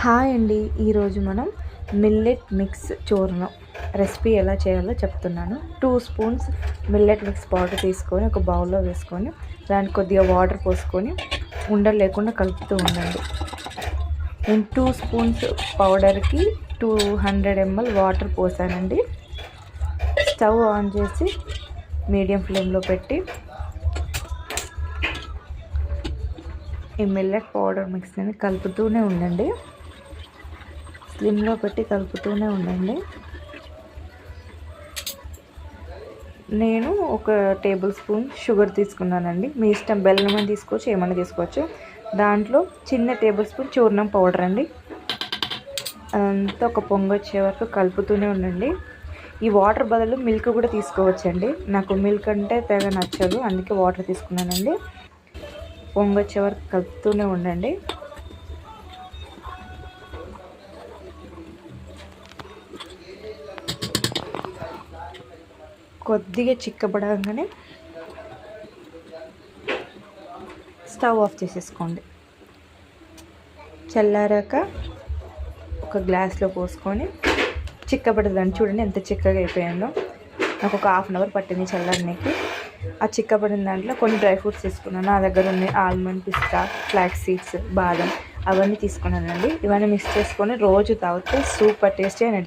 Hi అండి. ఈరోజు మనం మిల్లెట్ మిక్స్ చూర్ణం రెసిపీ ఎలా చేయాలో చెప్తున్నాను. 2 స్పూన్స్ మిల్లెట్ మిక్స్ పౌడర్ తీసుకొని ఒక బౌల్లో వేసుకొని దానికి కొద్దిగా వాటర్ పోసుకొని ఉండలు లేకుండా కలుపుతూ ఉండండి. నేను 2 స్పూన్స్ పౌడర్కి 200 ml వాటర్ పోసానండి. స్టవ్ ఆన్ చేసి మీడియం ఫ్లేమ్లో పెట్టి ఈ మిల్లెట్ పౌడర్ మిక్స్ని కలుపుతూనే ఉండండి. స్లిమ్లో పెట్టి కలుపుతూనే ఉండండి. నేను ఒక టేబుల్ స్పూన్ షుగర్ తీసుకున్నానండి. మీ ఇష్టం, బెల్లం అని తీసుకోవచ్చు, ఏమన్నా తీసుకోవచ్చు. దాంట్లో చిన్న టేబుల్ స్పూన్ చూర్ణం పౌడర్ అండి. అదంతా ఒక పొంగొచ్చే వరకు కలుపుతూనే ఉండండి. ఈ వాటర్ బదులు మిల్క్ కూడా తీసుకోవచ్చండి. నాకు మిల్క్ అంటే తెగ నచ్చదు, అందుకే వాటర్ తీసుకున్నానండి. పొంగొచ్చే వరకు కలుపుతూనే ఉండండి. కొద్దిగా చిక్కబడగానే స్టవ్ ఆఫ్ చేసేసుకోండి. చల్లారాక ఒక గ్లాస్లో పోసుకొని చిక్కబడదండి. చూడండి ఎంత చిక్కగా అయిపోయిందో. నాకు ఒక హాఫ్ అన్ అవర్ పట్టింది చల్లారనికి. ఆ చిక్కబడిన దాంట్లో కొన్ని డ్రై ఫ్రూట్స్ తీసుకున్నాను. నా దగ్గర ఉన్నాయి ఆల్మండ్, పిస్తా, ఫ్లాక్స్ సీడ్స్, బాదం అవన్నీ తీసుకున్నానండి. ఇవన్నీ మిక్స్ చేసుకొని రోజు తాగితే సూపర్ టేస్టీ అని